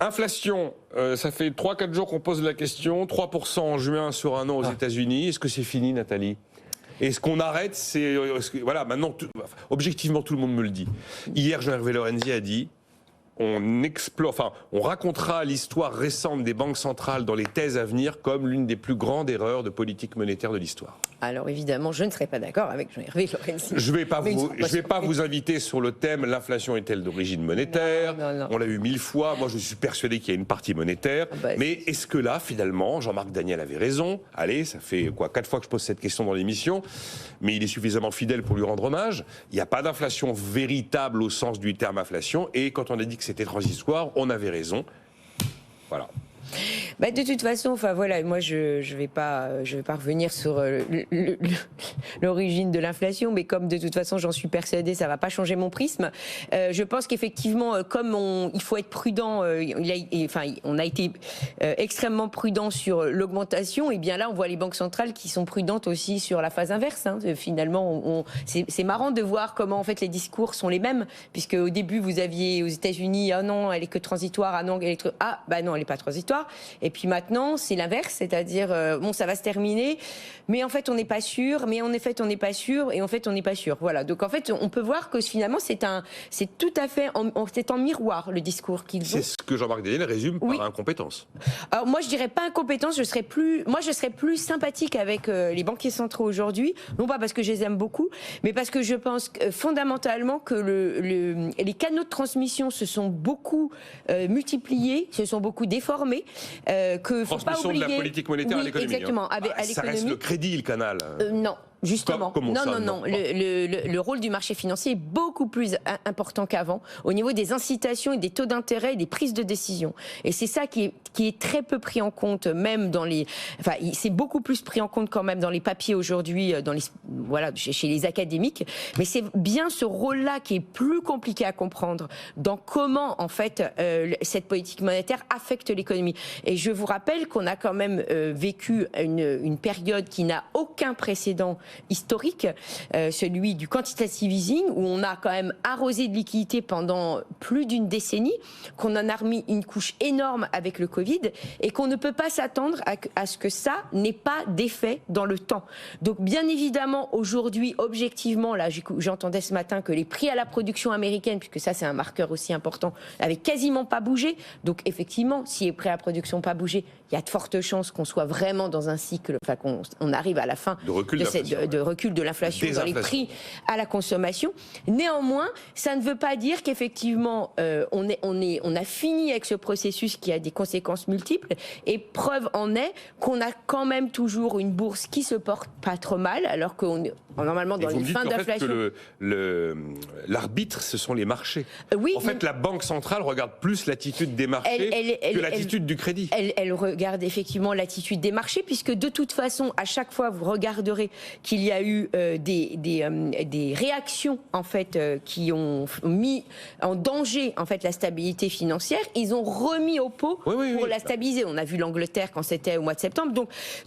Inflation, ça fait 3-4 jours qu'on pose la question. 3% en juin sur un an aux États-Unis. Est-ce que c'est fini, Nathalie ? Est-ce qu'on arrête ? Voilà, maintenant, objectivement, tout le monde me le dit. Hier, Jean-Hervé Lorenzi a dit on racontera l'histoire récente des banques centrales dans les thèses à venir comme l'une des plus grandes erreurs de politique monétaire de l'histoire. Alors évidemment, je ne serai pas d'accord avec Jean-Hervé Lorenzi. Je ne vais pas vous inviter sur le thème l'inflation est-elle d'origine monétaire ? Non. On l'a eu 1000 fois. Moi, je suis persuadé qu'il y a une partie monétaire. Mais est-ce que là, finalement, Jean-Marc Daniel avait raison ? Allez, ça fait 4 fois que je pose cette question dans l'émission, mais il est suffisamment fidèle pour lui rendre hommage. Il n'y a pas d'inflation véritable au sens du terme inflation. Et quand on a dit que c'était transitoire, on avait raison. Voilà. De toute façon, voilà, moi je vais pas revenir sur l'origine de l'inflation, mais comme de toute façon j'en suis persuadée, ça va pas changer mon prisme. Je pense qu'effectivement, comme il faut être prudent, on a été extrêmement prudent sur l'augmentation, et bien là on voit les banques centrales qui sont prudentes aussi sur la phase inverse. Finalement, c'est marrant de voir comment en fait les discours sont les mêmes, puisque au début vous aviez aux États-Unis non, elle est que transitoire, non, elle est non, elle est pas transitoire. Et puis maintenant, c'est l'inverse, c'est-à-dire, ça va se terminer, mais en fait, on n'est pas sûr, mais en effet, on n'est pas sûr, et en fait, on n'est pas sûr. Voilà. Donc, en fait, on peut voir que finalement, c'est tout à fait, c'est en miroir, le discours qu'ils ont. C'est ce que Jean-Marc Daniel résume par incompétence. Alors, moi, je dirais pas incompétence, je serais plus sympathique avec les banquiers centraux aujourd'hui, non pas parce que je les aime beaucoup, mais parce que je pense fondamentalement que les canaux de transmission se sont beaucoup multipliés, se sont beaucoup déformés. Que faut pas oublier. De la politique monétaire à l'économie. Exactement. À l'économie. Ça reste le crédit, le canal. Non. Justement, non. Le rôle du marché financier est beaucoup plus important qu'avant au niveau des incitations et des taux d'intérêt et des prises de décision. Et c'est ça qui est très peu pris en compte, même c'est beaucoup plus pris en compte quand même dans les papiers aujourd'hui, chez les académiques. Mais c'est bien ce rôle-là qui est plus compliqué à comprendre dans comment en fait cette politique monétaire affecte l'économie. Et je vous rappelle qu'on a quand même vécu une période qui n'a aucun précédent historique, celui du quantitative easing, où on a quand même arrosé de liquidités pendant plus d'une décennie, qu'on en a remis une couche énorme avec le Covid, et qu'on ne peut pas s'attendre à ce que ça n'ait pas d'effet dans le temps. Donc bien évidemment, aujourd'hui, objectivement, là j'entendais ce matin que les prix à la production américaine, puisque ça c'est un marqueur aussi important, n'avaient quasiment pas bougé. Donc effectivement, si les prix à la production n'ont pas bougé, il y a de fortes chances qu'on soit vraiment dans un cycle, qu'on arrive à la fin de recul de l'inflation dans les prix à la consommation. Néanmoins, ça ne veut pas dire qu'effectivement on a fini avec ce processus qui a des conséquences multiples, et preuve en est qu'on a quand même toujours une bourse qui se porte pas trop mal, alors qu'on est normalement dans les fins d'inflation. Que l'arbitre, ce sont les marchés. Oui, en fait, la Banque centrale regarde plus l'attitude des marchés que l'attitude du crédit. Elle regarde effectivement l'attitude des marchés, puisque de toute façon, à chaque fois, vous regarderez qu'il y a eu des réactions en fait qui ont mis en danger en fait la stabilité financière. Ils ont remis au pot pour la stabiliser. On a vu l'Angleterre quand c'était au mois de septembre.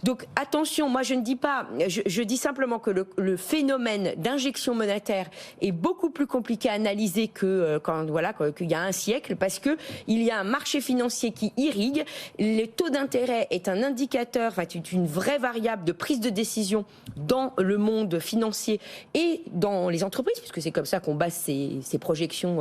Donc attention, moi je ne dis pas, je dis simplement que le phénomène d'injection monétaire est beaucoup plus compliqué à analyser qu'il y a un siècle, parce que il y a un marché financier qui irrigue. Le taux d'intérêt est un indicateur, une vraie variable de prise de décision dans le monde financier et dans les entreprises, puisque c'est comme ça qu'on base ses projections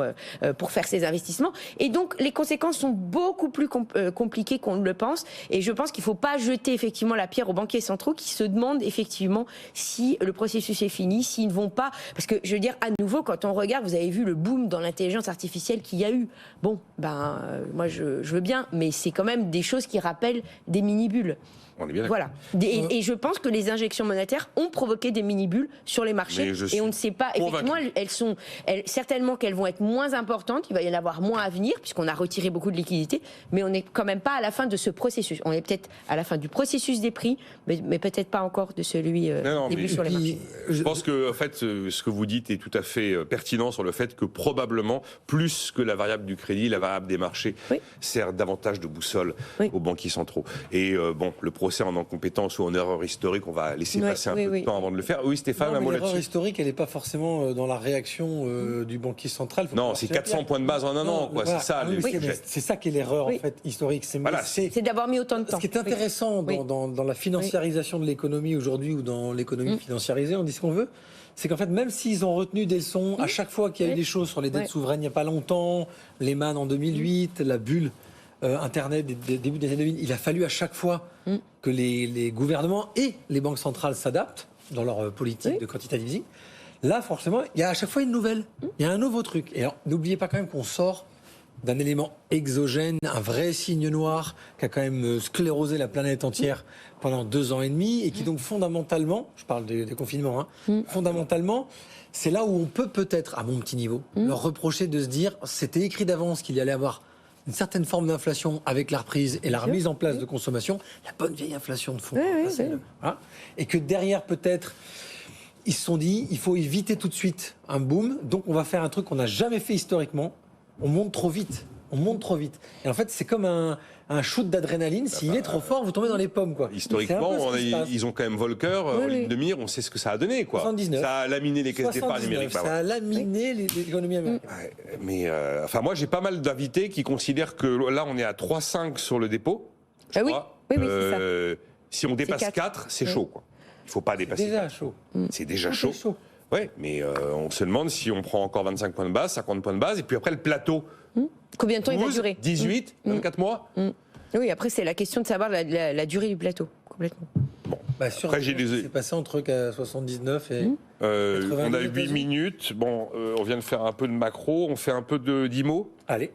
pour faire ses investissements. Et donc les conséquences sont beaucoup plus compliquées qu'on ne le pense. Et je pense qu'il ne faut pas jeter effectivement la pierre aux banquiers centraux qui se demandent effectivement si le processus est fini, s'ils ne vont pas. Parce que je veux dire, à nouveau, quand on regarde, vous avez vu le boom dans l'intelligence artificielle qu'il y a eu. Moi je veux bien, mais c'est quand même des choses qui rappellent des mini-bulles. On est bien voilà. Et je pense que les injections monétaires ont provoqué des mini-bulles sur les marchés. Et on ne sait pas. Effectivement, certainement qu'elles vont être moins importantes. Il va y en avoir moins à venir, puisqu'on a retiré beaucoup de liquidités. Mais on n'est quand même pas à la fin de ce processus. On est peut-être à la fin du processus des prix, mais peut-être pas encore de celui début sur les marchés. Je pense que, en fait, ce que vous dites est tout à fait pertinent sur le fait que probablement, plus que la variable du crédit, la variable des marchés sert davantage de boussole aux banquiers centraux. Et le procès en incompétence ou en erreur historique, on va laisser passer un peu de temps. temps avant de le faire. Oui, Stéphane, un mot là-dessus. L'erreur historique, elle n'est pas forcément dans la réaction du banquier central. Non, c'est 400 points de base en un an, quoi. Voilà. C'est ça. C'est ça qui est l'erreur en fait historique. C'est d'avoir mis autant de temps. Ce qui est intéressant dans la financiarisation de l'économie aujourd'hui ou dans l'économie financiarisée, on dit ce qu'on veut, c'est qu'en fait, même s'ils ont retenu des leçons, à chaque fois qu'il y a eu des choses sur les dettes souveraines il n'y a pas longtemps, Lehman en 2008, la bulle Internet des débuts des années 2000, il a fallu à chaque fois que les gouvernements et les banques centrales s'adaptent dans leur politique de quantitative easing. Là, forcément, il y a à chaque fois une nouvelle. Il y a un nouveau truc. Et alors, n'oubliez pas quand même qu'on sort d'un élément exogène, un vrai signe noir qui a quand même sclérosé la planète entière pendant 2 ans et demi et qui donc fondamentalement, je parle des confinements, fondamentalement, c'est là où on peut peut-être, à mon petit niveau, leur reprocher de se dire c'était écrit d'avance qu'il y allait avoir une certaine forme d'inflation avec la reprise et la remise en place de consommation, la bonne vieille inflation de fond. Et que derrière peut-être, ils se sont dit il faut éviter tout de suite un boom, donc on va faire un truc qu'on n'a jamais fait historiquement. On monte trop vite. Et en fait, c'est comme un shoot d'adrénaline. S'il est trop fort, vous tombez dans les pommes, quoi. Historiquement, ils ont quand même Volcker en ligne de mire. On sait ce que ça a donné, quoi. 79. Ça a laminé les caisses d'épargne numérique. Ça a laminé l'économie américaine. Mais enfin, moi, j'ai pas mal d'invités qui considèrent que là, on est à 3,5 sur le dépôt. Oui, c'est ça. Si on dépasse 4, c'est chaud, quoi. Il ne faut pas dépasser. C'est déjà chaud. C'est déjà chaud. Oui, mais on se demande si on prend encore 25 points de base, 50 points de base, et puis après le plateau. Combien de temps 12, il va durer 18, 24 mois. Oui, après c'est la question de savoir la durée du plateau, complètement. Bon. Après, c'est passé entre 79 et 80. On a 8 minutes. Bon, on vient de faire un peu de macro, on fait un peu d'IMO. Allez.